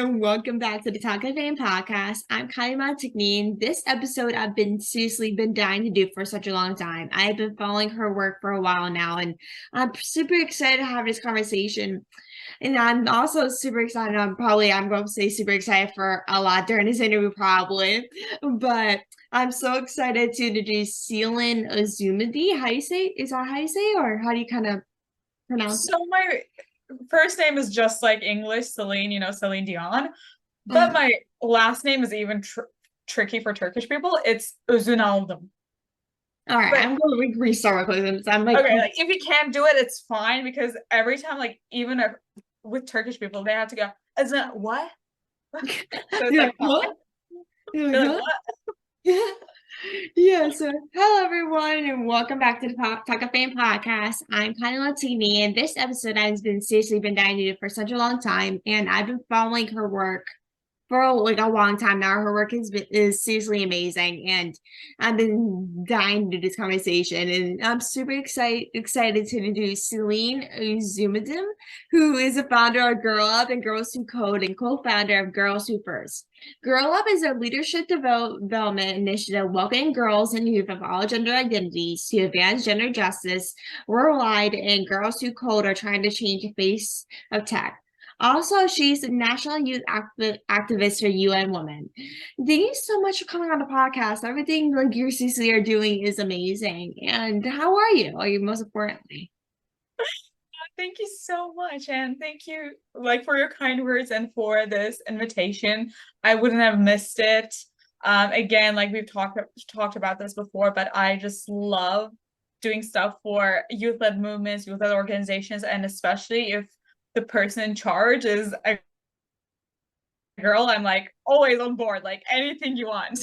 and welcome back to the Talkoffame podcast. I'm Kyliemontigney, and this episode I've been seriously been dying to do for such a long time. I've been following her work for a while now, and I'm super excited to have this conversation. And I'm also super excited. I'm going to say super excited for a lot during this interview, probably. But I'm so excited to introduce Selin Ozunaldim. How you say? Is that how you say, or how do you kind of pronounce So my first name is just like English, Celine, Celine Dion. it? But my last name is even tricky for Turkish people. It's Ozunaldim. All right, But I'm going to restart my quiz. I'm like, okay, like if you can't do it, it's fine because every time, like even with Turkish people, they have to go, is it what? So it's you're like like, fine. huh? You're like, They're like, huh? what? Yeah. Yeah. So, hello everyone, and welcome back to the Talk of Fame podcast. I'm Kylie Latini, and this episode has been seriously been dying to do for such a long time, and I've been following her work for like a long time now. Her work is seriously amazing, and I've been dying to do this conversation. And I'm super excited to introduce Selin Ozunaldim, who is the founder of Girl Up and Girls Who Code and co-founder of Girls Who First. Girl Up is a leadership development initiative welcoming girls and youth of all gender identities to advance gender justice worldwide, and Girls Who Code are trying to change the face of tech. Also, she's a national youth activist for UN Women. Thank you so much for coming on the podcast. Everything like you Cecily are doing is amazing. And how are you? Are you most importantly? Thank you so much, and thank you like for your kind words and for this invitation. I wouldn't have missed it. Again, like we've talked about this before, but I just love doing stuff for youth-led movements, youth-led organizations, and especially if the person in charge is a girl, I'm like always on board, like anything you want.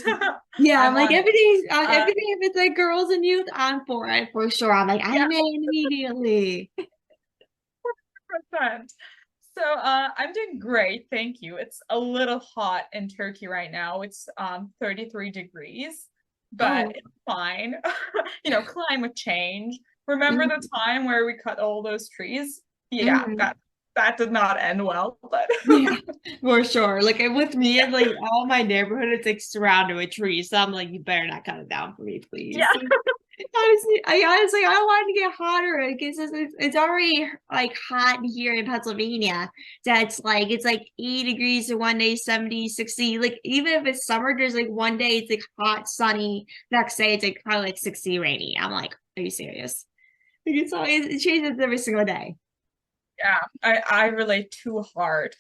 Yeah, I'm I'm like on it. everything if it's like girls and youth, I'm for it for sure. I'm like, Yeah, I'm in immediately. 100%. So I'm doing great, thank you. It's a little hot in Turkey right now. It's 33 degrees, but Oh, it's fine. Climate change. Remember the mm, time where we cut all those trees? Yeah, mm. that did not end well, but Yeah, for sure. Like with me, it's like all my neighborhood is like surrounded with trees. So I'm like, you better not cut it down for me, yeah. please. I don't want it to get hotter because it's already like hot here in Pennsylvania. That's like it's like 80 degrees one day, 70, 60. Like even if it's summer, there's like one day it's like hot, sunny. Next day it's like probably like 60 rainy. I'm like, are you serious? Like it changes every single day. Yeah, I relate too hard.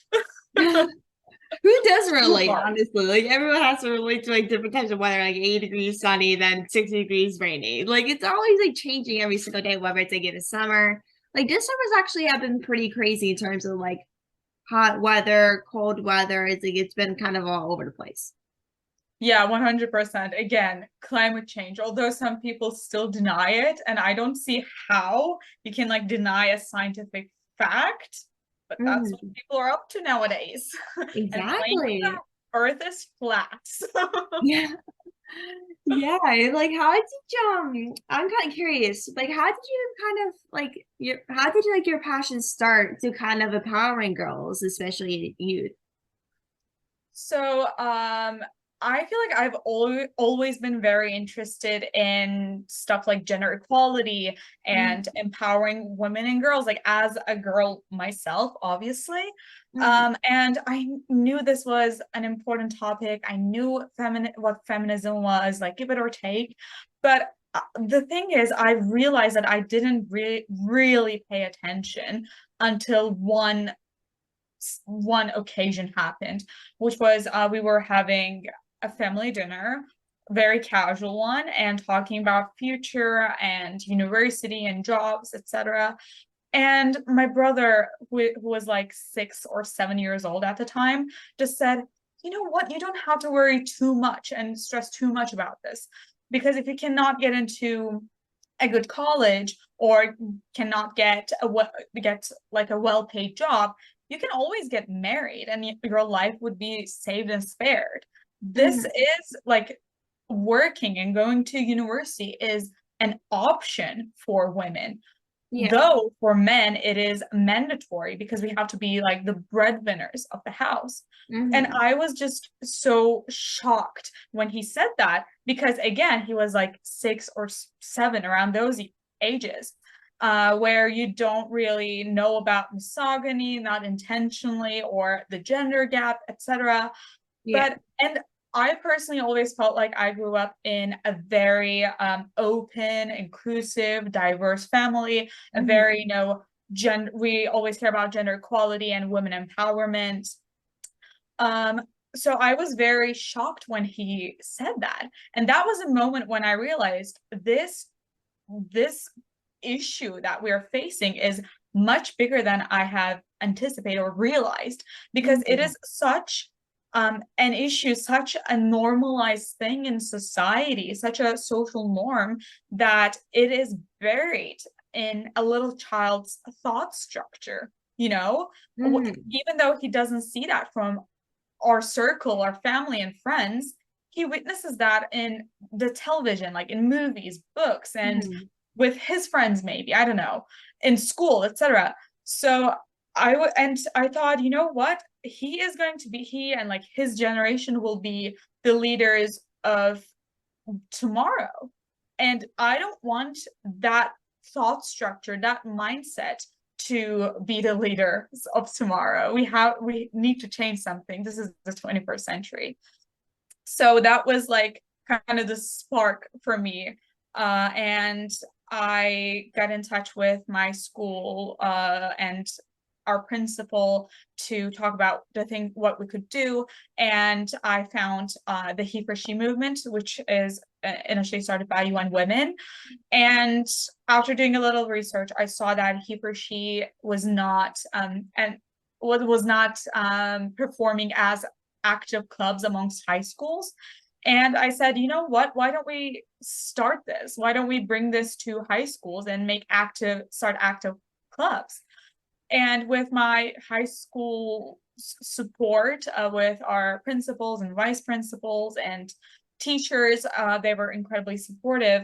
Who does Too relate, hard. honestly? Like everyone has to relate to like different types of weather, like 80 degrees sunny, then 60 degrees rainy. Like it's always like changing every single day, whether it's like in the summer. Like this summer's actually have been pretty crazy in terms of like hot weather, cold weather. It's like it's been kind of all over the place. Yeah, 100%. Again, climate change, although some people still deny it, and I don't see how you can like deny a scientific fact, but that's what Mhm. people are up to nowadays. And claiming that Exactly. Earth is flat. Yeah. Yeah, like how did you I'm kind of curious, like how did you kind of like your how did you like your passion start to kind of empowering girls, especially youth? So, I feel like I've always been very interested in stuff like gender equality and Mm, empowering women and girls, like as a girl myself, obviously. mm, And I knew this was an important topic. I knew what feminism was, like give it or take. But the thing is, I realized that I didn't really pay attention until one occasion happened, which was we were having a family dinner, very casual one, and talking about future and university and jobs, etc. And my brother, who was like 6 or 7 years old at the time, just said, "You know what? You don't have to worry too much and stress too much about this, because if you cannot get into a good college or cannot get like a well-paid job, you can always get married and your life would be saved and spared. This mm, is like working and going to university is an option for women. Yeah. Though for men, it is mandatory because we have to be like the breadwinners of the house. And Mm-hmm. I was just so shocked when he said that because, again, he was like 6 or 7 around those ages, where you don't really know about misogyny, not intentionally, or the gender gap, etc. Yeah. But, and I personally always felt like I grew up in a very open, inclusive, diverse family, a Mm-hmm. very, we always care about gender equality and women empowerment. Um, so I was very shocked when he said that. And that was a moment when I realized this issue that we're facing is much bigger than I have anticipated or realized, because it Mm-hmm. is such an issue, such a normalized thing in society, such a social norm, that it is buried in a little child's thought structure, Mm-hmm. even though he doesn't see that from our circle, our family and friends, he witnesses that in the television, like in movies, books, and Mm-hmm. with his friends, maybe, I don't know, in school, etc. So I thought, you know what? He and like his generation will be the leaders of tomorrow. And I don't want that thought structure, that mindset to be the leaders of tomorrow. We need to change something. This is the 21st century. So that was like kind of the spark for me. And I got in touch with my school and our principal to talk about what we could do. And I found the he for she movement, which is initially started by UN Women. And after doing a little research, I saw that he for she was not performing as active clubs amongst high schools. And I said, you know what? Why don't we start this? Why don't we bring this to high schools and start active clubs? And with my high school support, with our principals and vice principals and teachers, they were incredibly supportive.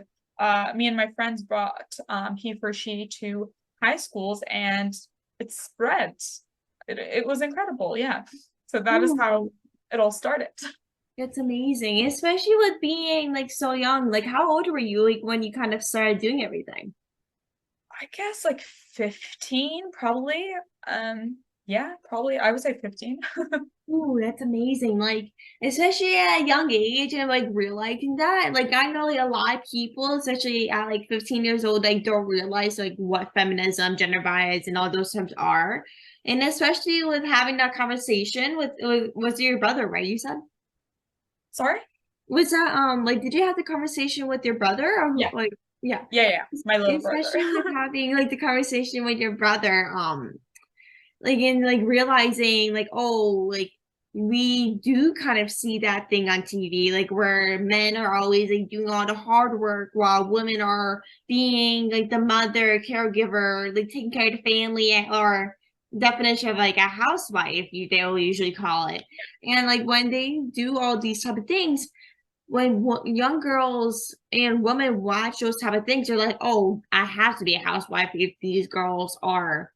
Me and my friends brought he for she to high schools, and it spread. It was incredible, yeah. So that is how Oh, it all started. that's amazing, especially with being like so young. Like, how old were you like when you kind of started doing everything? I guess like 15, probably. Yeah, probably. I would say 15. Ooh, that's amazing. Like, especially at a young age and like realizing that. Like, I know like a lot of people, especially at like 15 years old, like don't realize like what feminism, gender bias, and all those terms are. And especially with having that conversation with was your brother, right? You said? Sorry? Was that like did you have the conversation with your brother or Yeah. like yeah. Yeah, yeah. My little brother. Especially with having like the conversation with your brother, like in like realizing like oh like we do kind of see that thing on TV like where men are always like doing all the hard work while women are being like the mother caregiver like taking care of the family or definition of like a housewife you they'll usually call it and like when they do all these type of things when young girls and women watch those type of things they're like oh I have to be a housewife if these girls are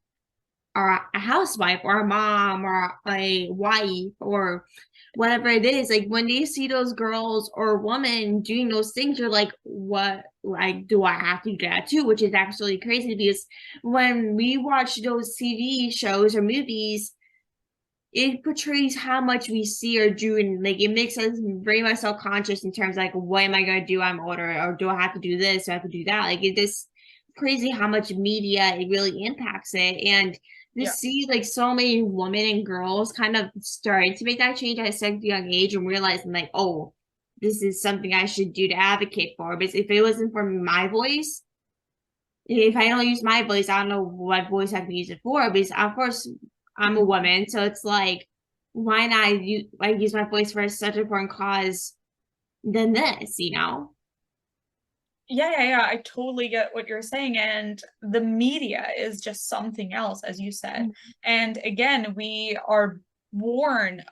a housewife or a mom or a wife or whatever it is like when they see those girls or women doing those things you're like what like do I have to do that too which is actually crazy because when we watch those TV shows or movies it portrays how much we see or do and like it makes us very much self-conscious in terms of, like what am I going to do I'm older or do I have to do this do I have to do that like it is crazy how much media it really impacts it and to Yeah. see like so many women and girls kind of starting to make that change at such a young age and realizing like oh this is something I should do to advocate for because if it wasn't for my voice if I don't use my voice, I don't know what voice I can use it for. Because of course I'm a woman, so it's like, why not use my voice for such an important cause than this, you know? Yeah. I totally get what you're saying. And the media is just something else, as you said. And again, we were born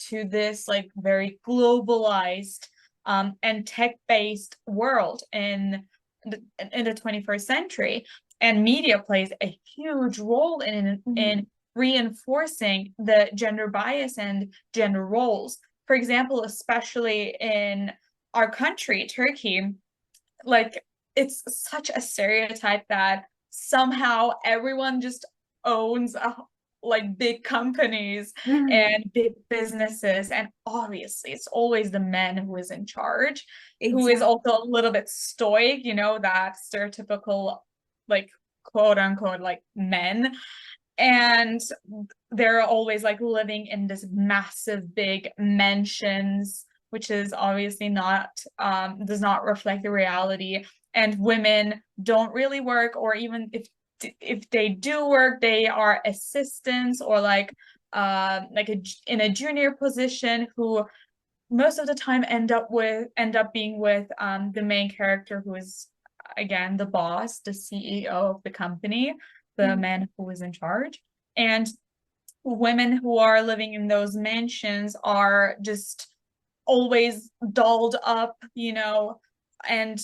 to this like very globalized and tech-based world in the 21st century. and media plays a huge role in reinforcing the gender bias and gender roles. For example, especially in our country, Turkey, like it's such a stereotype that somehow everyone just owns like big companies Mhm. and big businesses, and obviously it's always the man who is in charge, who is Exactly. also a little bit stoic, you know, that stereotypical like quote unquote like men, and they're always like living in this massive big mansions, which is obviously not does not reflect the reality. And women don't really work, or even if they do work, they are assistants or like in a junior position, who most of the time end up being with the main character, who is again the boss, the CEO of the company, the Mhm. man who is in charge. And women who are living in those mansions are just always dolled up, you know, and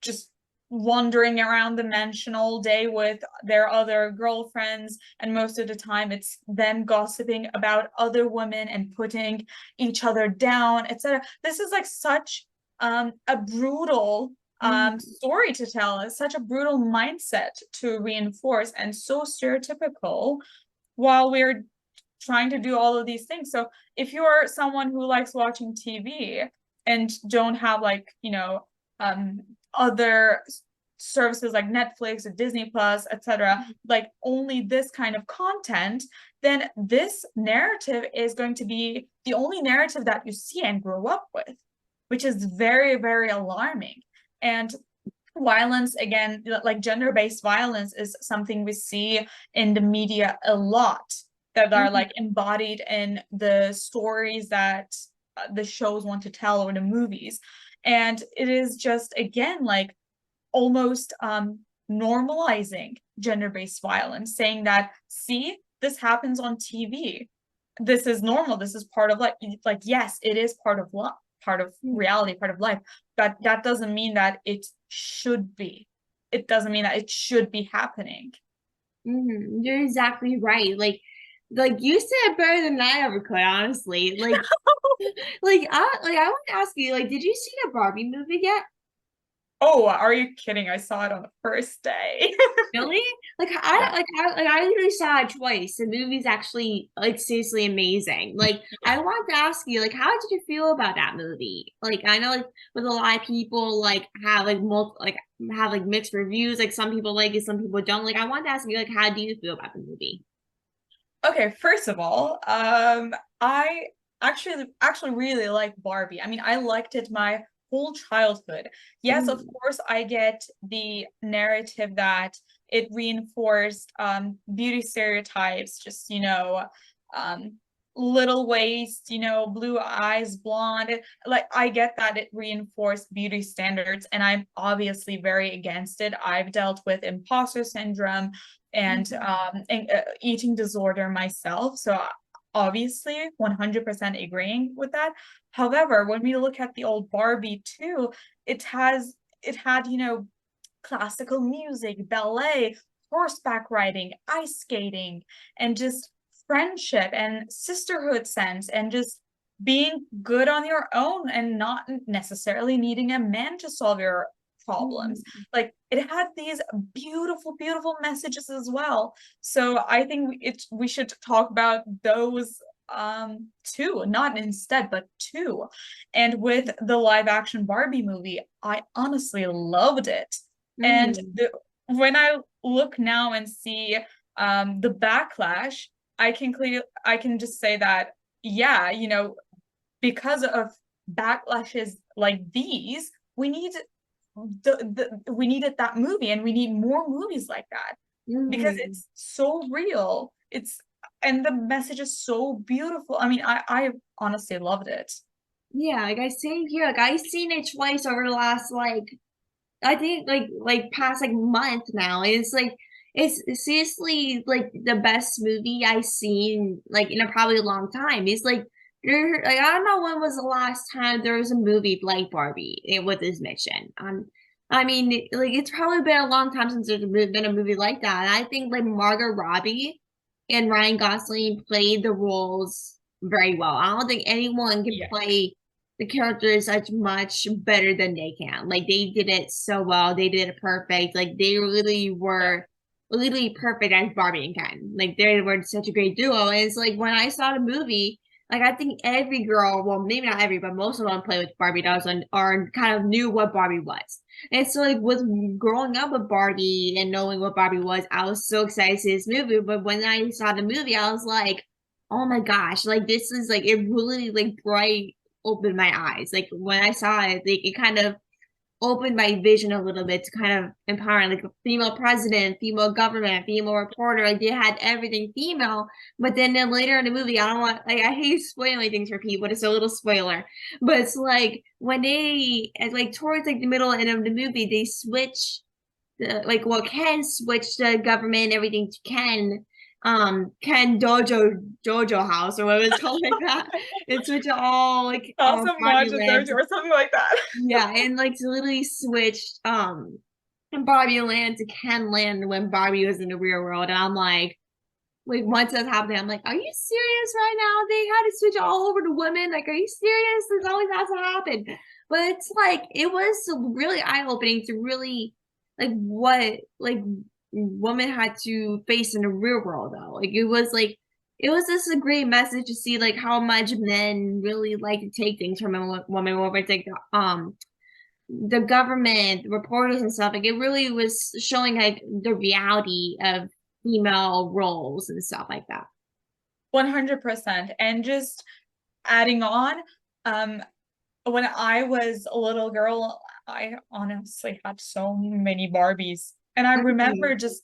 just wandering around the mansion all day with their other girlfriends, and most of the time it's them gossiping about other women and putting each other down, etc. This is like such a brutal Mhm. story to tell. It's such a brutal mindset to reinforce, and so stereotypical, while we're trying to do all of these things. So if you're someone who likes watching TV and don't have like, you know, um, other services like Netflix or Disney Plus, etc., like only this kind of content, then this narrative is going to be the only narrative that you see and grow up with, which is very, very alarming. And violence, again, like gender-based violence, is something we see in the media a lot, that are Mhm. like embodied in the stories that the shows want to tell, or the movies. And it is just, again, like almost normalizing gender-based violence, saying that, see, this happens on TV, this is normal, this is part of life. Like, yes, it is part of life, part of reality, part of life, but that doesn't mean that it should be, it doesn't mean that it should be happening. You're exactly right. Like you said it better than I ever could, honestly. I want to ask you, like, did you see the Barbie movie yet? Oh, are you kidding? I saw it on the first day. Really? Yeah. I literally saw it twice. The movie's actually like seriously amazing. Like I wanted to ask you, like, how did you feel about that movie? Like I know like with a lot of people like have like have like mixed reviews. Like some people like it, some people don't. Like I wanted to ask you, like, how do you feel about the movie? Okay, first of all, I actually really like Barbie. I mean, I liked it my whole childhood. Yes, of Mm, course, I get the narrative that it reinforced beauty stereotypes, just, you know, um little waist, you know, blue eyes, blonde. Like, I get that it reinforced beauty standards, and I'm obviously very against it. I've dealt with imposter syndrome and eating disorder myself. So obviously 100% agreeing with that. However, when we look at the old Barbie too, it had, you know, classical music, ballet, horseback riding, ice skating, and just friendship and sisterhood sense, and just being good on your own and not necessarily needing a man to solve your problems. mm, Like, it had these beautiful, beautiful messages as well. So I think we should talk about those too, not instead, but two. And with the live action Barbie movie, I honestly loved it. And mm, when I look now and see the backlash, I can just say that, yeah, you know, because of backlashes like these, we need we needed that movie, and we need more movies like that, because mm. it's so real. It's And the message is so beautiful. I mean, I honestly loved it. Yeah, like I same here. Like I've seen it twice over the last like I think like past like month now. It's seriously like the best movie I've seen like in a probably a long time. It's like I don't know when was the last time there was a movie like Barbie with this mission. I mean, like it's probably been a long time since there's been a movie like that. And I think like Margot Robbie and Ryan Gosling played the roles very well. I don't think anyone can Yeah. play the characters as much better than they can. Like they did it so well. They did it perfect. Like they really Yeah. were literally perfect as Barbie and Ken. Like they were such a great duo. And it's like when I saw the movie, like I think every girl, well, maybe not every, but most of them play with Barbie dolls and or kind of knew what Barbie was. And so like with growing up with Barbie and knowing what Barbie was, I was so excited to see this movie. But when I saw the movie, I was like, oh my gosh, like this is like it really like bright opened my eyes. Like when I saw it, like it kind of opened my vision a little bit to kind of empower like a female president, female government, female reporter. Like they had everything female. But then later in the movie, I don't want like I hate spoiling things for people, but it's a little spoiler. But it's like when they like towards like the middle end of the movie, they switch the like well Ken switched the government and everything to Ken Dojo House or whatever it's called like that. It's switch it all like Awesome Barbie Watch a Land. Dojo or something like that. Yeah, and like to literally switched Barbie Land to Ken Land when Barbie was in the real world. And I'm like once that's happening, I'm like, are you serious right now? They had to switch all over to women. Like, are you serious? This always has to happen. But it's like it was really eye-opening to really like what like women had to face in the real world though. Like it was just a great message to see like how much men really like to take things from a woman over it's like the government reporters and stuff like it really was showing like the reality of female roles and stuff like that. 100%. And just adding on, um, when I was a little girl, I honestly had so many Barbies. And I remember just,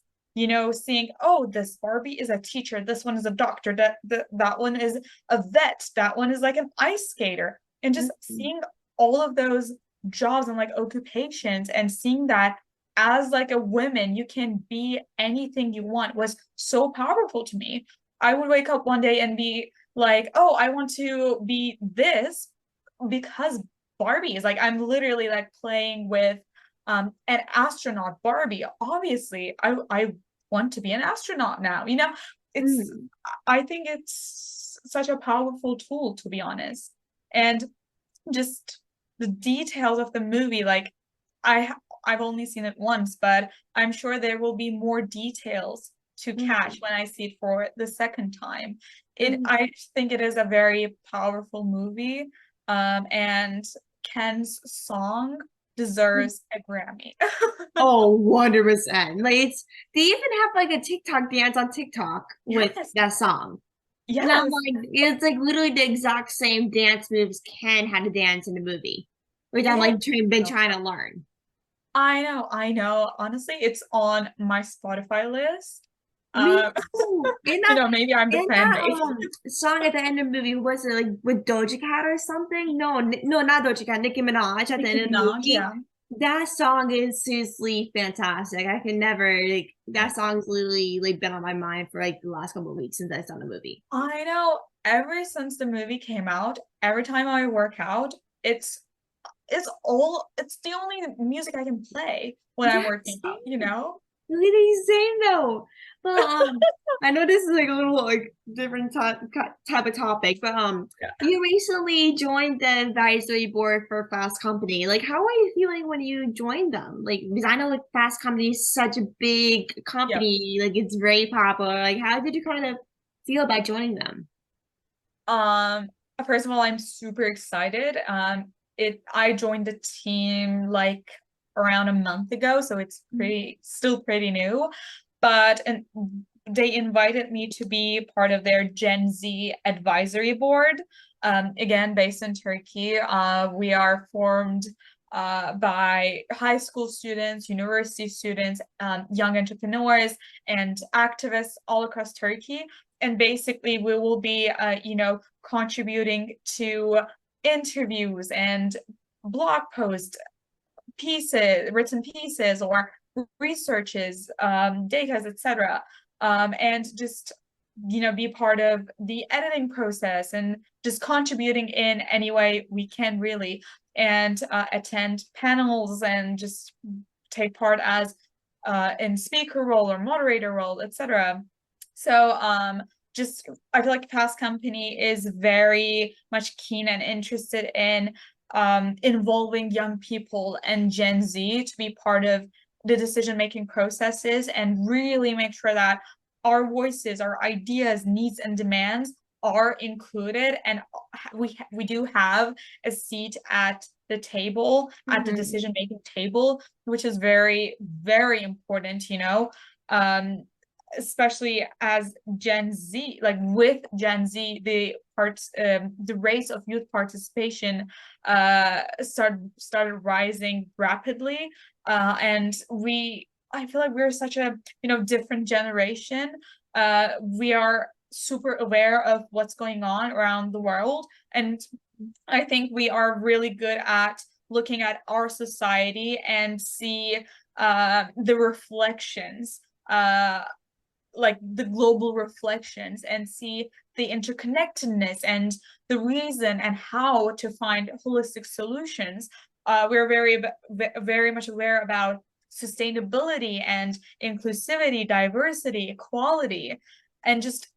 seeing, oh, this Barbie is a teacher, this one is a doctor, that one is a vet, that one is like an ice skater. And just seeing all of those jobs and like occupations and seeing that as like a woman, you can be anything you want was so powerful to me. I would wake up one day and be like, oh, I want to be this because Barbie is like I'm literally like playing with an astronaut Barbie. Obviously, I want to be an astronaut now. It's Mm. I think it's such a powerful tool to be honest. And just the details of the movie, like I I've only seen it once, but I'm sure there will be more details to catch Mm. when I see it for the second time. Mm. I think it is a very powerful movie. And Ken's song deserves a Grammy. Oh, 100%. Like it's they even have like a TikTok dance on TikTok with Yes, that song. And I'm yes. like, it's like literally the exact same dance moves Ken had to dance in the movie, which I'm It, like been trying to learn. I know. Honestly, it's on my Spotify list. Me Um, too. maybe I'm the In fan that base. song at the end of the movie, was it like with Doja Cat or something? No, no, not Doja Cat, Nicki Minaj at the end Nicki of the Minaj, movie. yeah. That song is seriously fantastic. I can never like that song's literally like been on my mind for like the last couple of weeks since I saw the movie. I know. Ever since the movie came out, every time I work out, it's the only music I can play when I'm Yeah, working out, you same. know? Literally same though. But I know this is like a little like different type of topic, but Yeah. you recently joined the advisory board for Fast Company. Like, how are you feeling when you joined them? Like, because I know like Fast Company is such a big Yep. company, like it's very popular. Like, how did you kind of feel about joining them? Um, First of all, I'm super excited. I joined the team like around a month ago, so it's still pretty new. And they invited me to be part of their Gen Z advisory board. Again, based in Turkey. We are formed by high school students, university students, young entrepreneurs, and activists all across Turkey. And basically, we will be, contributing to interviews and blog posts, written pieces, or researches, data, etc. And just be part of the editing process and just contributing in any way we can really. and attend panels and just take part as in speaker role or moderator role, etc. So just I feel like Fast Company is very much keen and interested in involving young people and Gen Z to be part of the decision-making processes and really make sure that our voices, our ideas, needs, and demands are included, and we do have a seat at the table, at the decision-making table, which is very, very important, you know, especially as Gen Z, like with Gen Z, the rates of youth participation started rising rapidly, and I feel like we're such a, you know, different generation. We are super aware of what's going on around the world, and I think we are really good at looking at our society and see the reflections, like the global reflections, and see the interconnectedness and the reason and how to find holistic solutions. We're very much aware about sustainability and inclusivity, diversity, equality, and just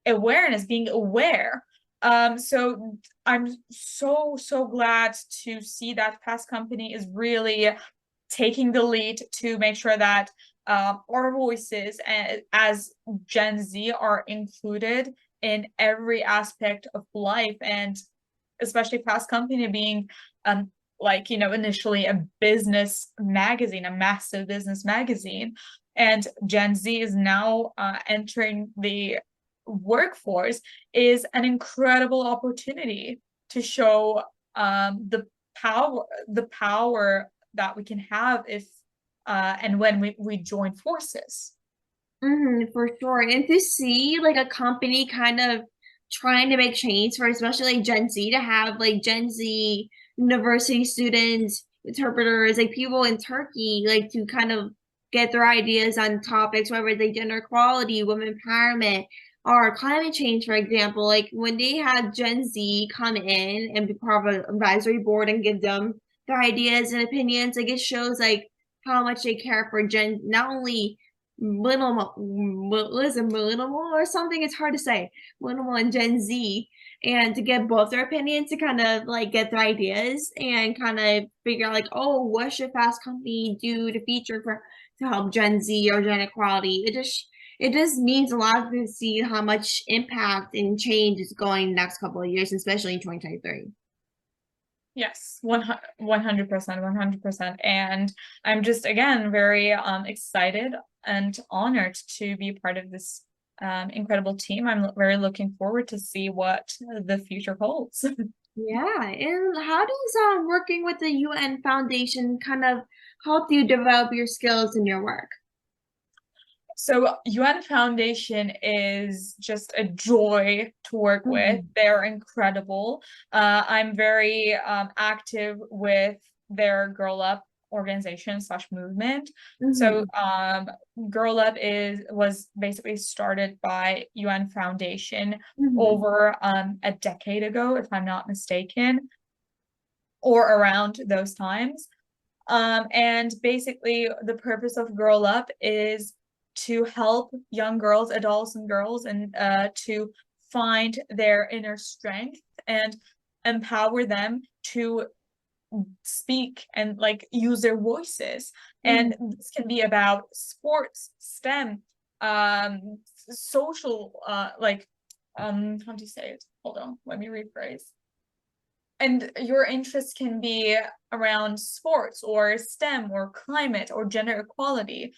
awareness, being aware. So I'm so glad to see that Fast Company is really taking the lead to make sure that our voices as Gen Z are included in every aspect of life, and especially Fast Company being like, you know, initially a business magazine, a massive business magazine, and Gen Z is now entering the workforce, is an incredible opportunity to show the power that we can have if and when we join forces. For sure. And to see like a company kind of trying to make change for especially like Gen Z, to have like Gen Z university students, interpreters, like people in Turkey, like to kind of get their ideas on topics, whether it's like gender equality, women empowerment, or climate change, for example. Like when they had Gen Z come in and be part of an advisory board and give them their ideas and opinions, like it shows like how much they care for not only millennial or something, it's hard to say, millennial and Gen Z, and to get both their opinions, to kind of like get their ideas and kind of figure out like, oh, what should Fast Company do to feature for to help Gen Z or Gen equality. It just means a lot to see how much impact and change is going next couple of years, especially in 2023. Yes, 100%, 100%. And I'm just, again, very excited and honored to be part of this incredible team. I'm very looking forward to see what the future holds. Yeah, and how does working with the UN Foundation kind of help you develop your skills in your work? So UN Foundation is just a joy to work with. They're incredible. I'm very active with their Girl Up organization slash movement. So Girl Up was basically started by UN Foundation over a decade ago, if I'm not mistaken, or around those times. And basically the purpose of Girl Up is to help young girls, adults and girls, and to find their inner strength and empower them to speak and like use their voices. And this can be about sports, STEM, social, like how do you say it? Hold on, let me rephrase. And your interests can be around sports or STEM or climate or gender equality.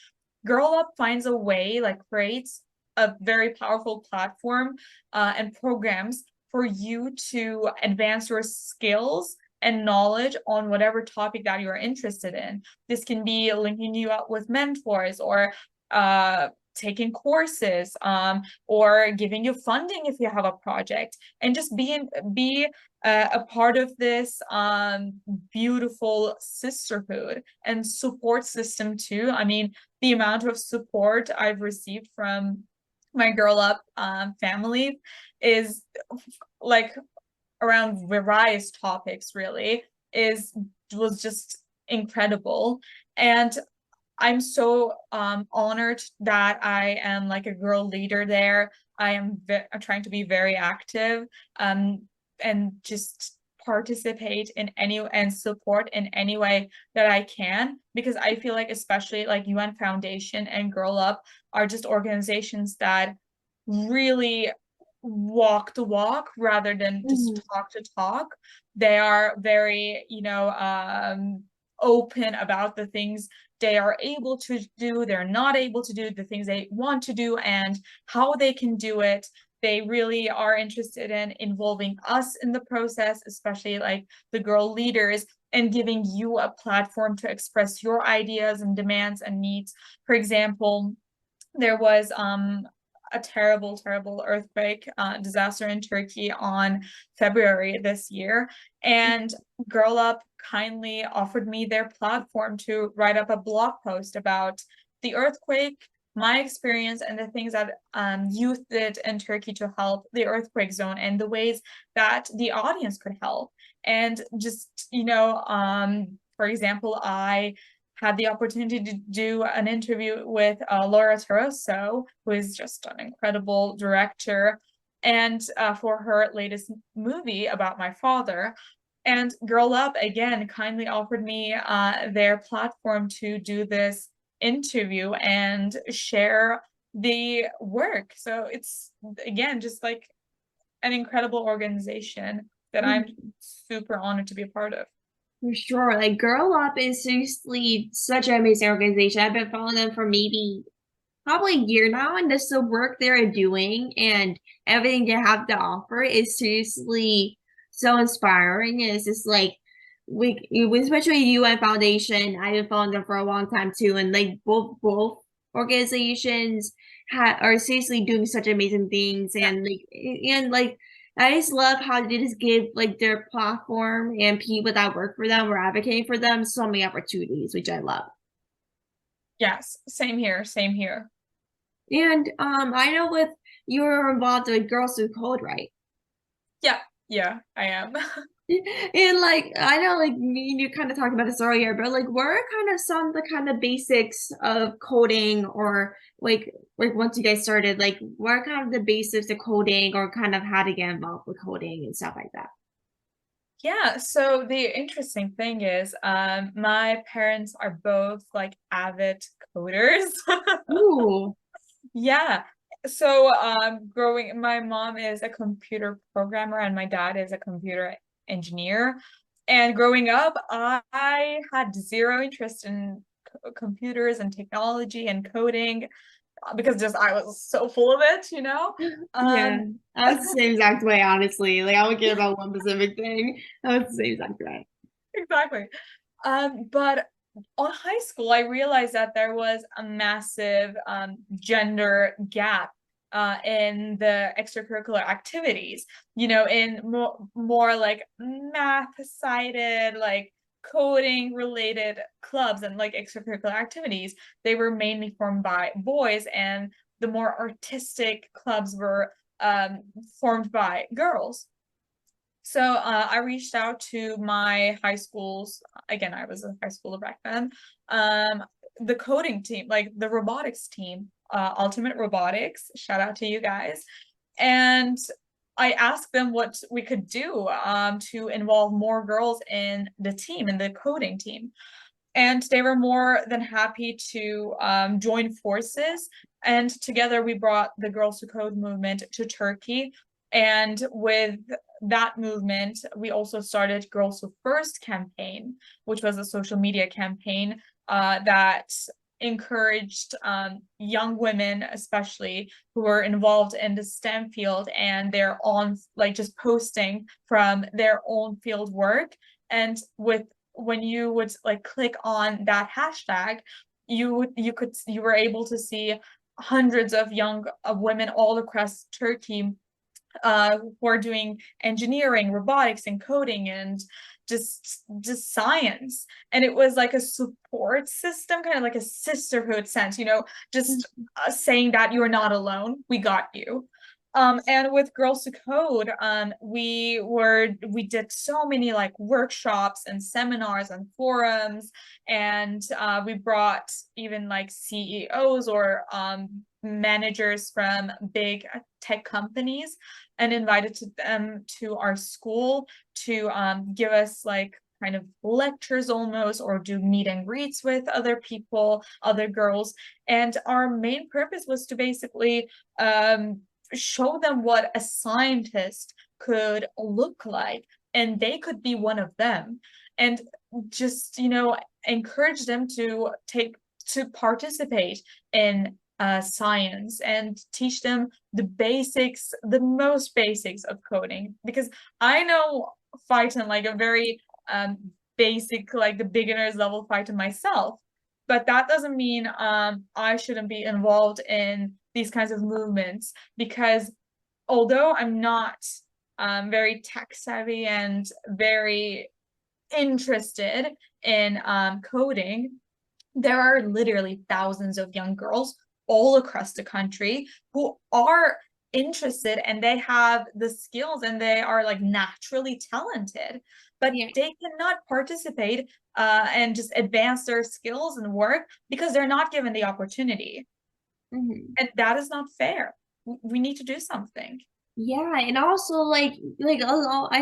Girl Up finds a way, like creates a very powerful platform and programs for you to advance your skills and knowledge on whatever topic that you're interested in. This can be linking you up with mentors, or taking courses, or giving you funding if you have a project, and just be a part of this beautiful sisterhood and support system too. I mean, the amount of support I've received from my Girl Up family is like around various topics, really. was just incredible. And I'm so honored that I am like a girl leader there. I'm trying to be very active and just participate in any and support in any way that I can, because I feel like especially like UN Foundation and Girl Up are just organizations that really walk the walk rather than just talk to talk. They are very, open about the things they are able to do, they're not able to do, the things they want to do, and how they can do it. They really are interested in involving us in the process, especially like the girl leaders, and giving you a platform to express your ideas and demands and needs. For example, there was a terrible earthquake disaster in Turkey on February this year, and Girl Up kindly offered me their platform to write up a blog post about the earthquake, my experience, and the things that youth did in Turkey to help the earthquake zone, and the ways that the audience could help. And just, for example, I had the opportunity to do an interview with Laura Taroso, who is just an incredible director, and for her latest movie about my father. And Girl Up, again, kindly offered me their platform to do this interview and share the work. So it's, again, just like an incredible organization that I'm super honored to be a part of. For sure. Like Girl Up is seriously such an amazing organization. I've been following them for maybe probably a year now, and just the work they're doing and everything they have to offer is seriously so inspiring. And it's just like especially UN Foundation, I've been following them for a long time too. And like both organizations are seriously doing such amazing things, and like I just love how they just give like their platform and people that work for them or advocating for them so many opportunities, which I love. Yes, same here, same here. And I know with you were involved with Girls Who Code, right? Yeah, I am. And like I know like me and you kind of talked about this earlier, but like what are kind of some of the kind of basics of coding, or like once you guys started, like what are kind of the basics of coding, or kind of how to get involved with coding and stuff like that? Yeah, so the interesting thing is, my parents are both like avid coders. Ooh. Yeah. So, my mom is a computer programmer and my dad is a computer engineer. And growing up, I had zero interest in computers and technology and coding because just I was so full of it, you know? Yeah, Um, I was the same exact way, honestly. Like I don't care about one specific thing. I was the same exact way. exactly. But on high school, I realized that there was a massive gender gap in the extracurricular activities, in more like math-sided, like coding related clubs and like extracurricular activities. They were mainly formed by boys, and the more artistic clubs were formed by girls. So I reached out to my high schools. Again, I was a high schooler back then. The coding team, like the robotics team, Ultimate Robotics. Shout out to you guys. And I asked them what we could do to involve more girls in the team, in the coding team. And they were more than happy to join forces. And together we brought the Girls Who Code movement to Turkey. And with that movement, we also started Girls Who First campaign, which was a social media campaign that encouraged young women, especially who were involved in the STEM field and their own, like just posting from their own field work. And when you would like click on that hashtag, you were able to see hundreds of young women all across Turkey who are doing engineering, robotics, and coding, and just science. And it was like a support system, kind of like a sisterhood sense, just saying that you're not alone, we got you. And with Girls to Code, we did so many like workshops and seminars and forums, and we brought even like CEOs or managers from big tech companies and invited them to our school to give us like kind of lectures almost, or do meet and greets with other people, other girls. And our main purpose was to basically show them what a scientist could look like, and they could be one of them, and just encourage them to participate in science and teach them the basics, the most basics of coding, because I know Python like a very basic, like the beginner's level Python myself, but that doesn't mean I shouldn't be involved in these kinds of movements, because although I'm not very tech savvy and very interested in coding, there are literally thousands of young girls all across the country who are interested, and they have the skills, and they are like naturally talented, but Yeah. they cannot participate and just advance their skills and work because they're not given the opportunity. Mm-hmm. And that is not fair. We need to do something. Yeah, and also I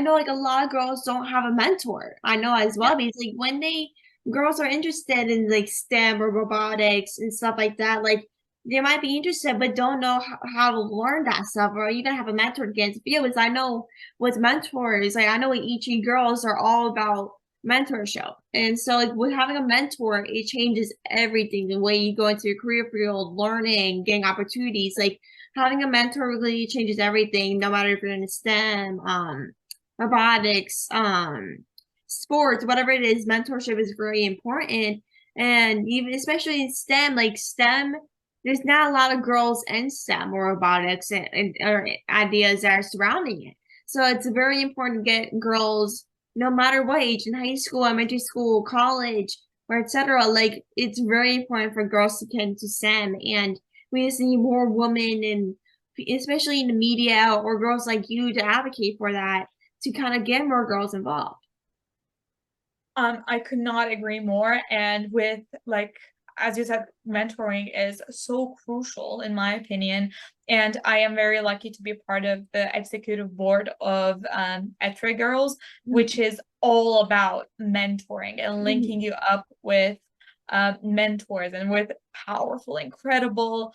know like a lot of girls don't have a mentor. I know as Yeah. well because like when they girls are interested in like STEM or robotics and stuff like that, like they might be interested but don't know how to learn that stuff or even have a mentor to get into fields. I know with mentors, like I know with Ichi girls are all about mentorship. And so like with having a mentor, it changes everything, the way you go into your career field, learning, getting opportunities. Like having a mentor really changes everything, no matter if you're in STEM, robotics, sports, whatever it is, mentorship is very important. And even especially in STEM, like STEM, there's not a lot of girls in STEM or robotics and or ideas that are surrounding it. So it's very important to get girls, no matter what age, in high school, elementary school, college, or etc. Like it's very important for girls to get into STEM, and we just need more women, and especially in the media or girls like you to advocate for that, to kind of get more girls involved. I could not agree more. And with like, as you said, mentoring is so crucial in my opinion. And I am very lucky to be a part of the executive board of ETRA Girls, which is all about mentoring and linking you up with mentors and with powerful, incredible,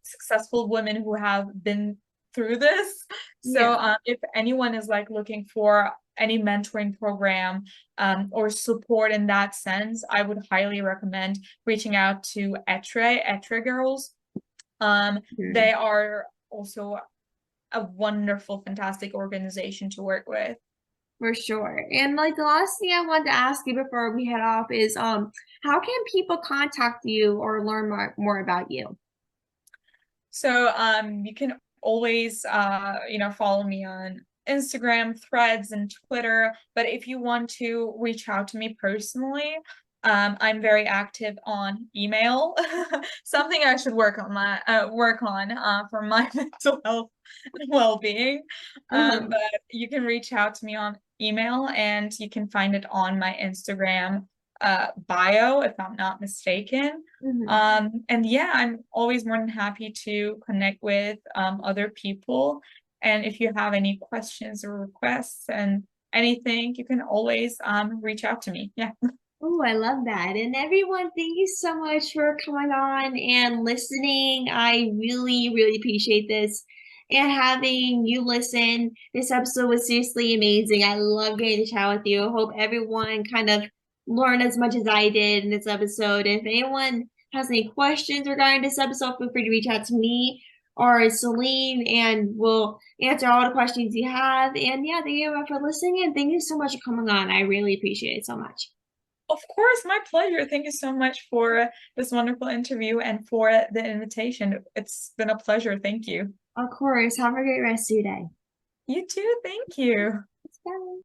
successful women who have been through this. Yeah. So if anyone is like looking for any mentoring program or support in that sense, I would highly recommend reaching out to ETRA Girls. They are also a wonderful, fantastic organization to work with. For sure. And like the last thing I wanted to ask you before we head off is how can people contact you or learn more about you? So you can always follow me on Instagram, Threads, and Twitter. But if you want to reach out to me personally, I'm very active on email. Something I should work on for my mental health and well-being. But you can reach out to me on email, and you can find it on my Instagram bio, if I'm not mistaken. And yeah, I'm always more than happy to connect with other people. And if you have any questions or requests and anything, you can always reach out to me. Yeah. Oh, I love that. And everyone, thank you so much for coming on and listening. I really, really appreciate this. And having you listen, this episode was seriously amazing. I love getting to chat with you. I hope everyone kind of learned as much as I did in this episode. If anyone has any questions regarding this episode, feel free to reach out to me or Selin, and we'll answer all the questions you have. And yeah, thank you for listening, and thank you so much for coming on. I really appreciate it so much. Of course, my pleasure. Thank you so much for this wonderful interview and for the invitation. It's been a pleasure. Thank you. Of course. Have a great rest of your day. You too. Thank you. Bye.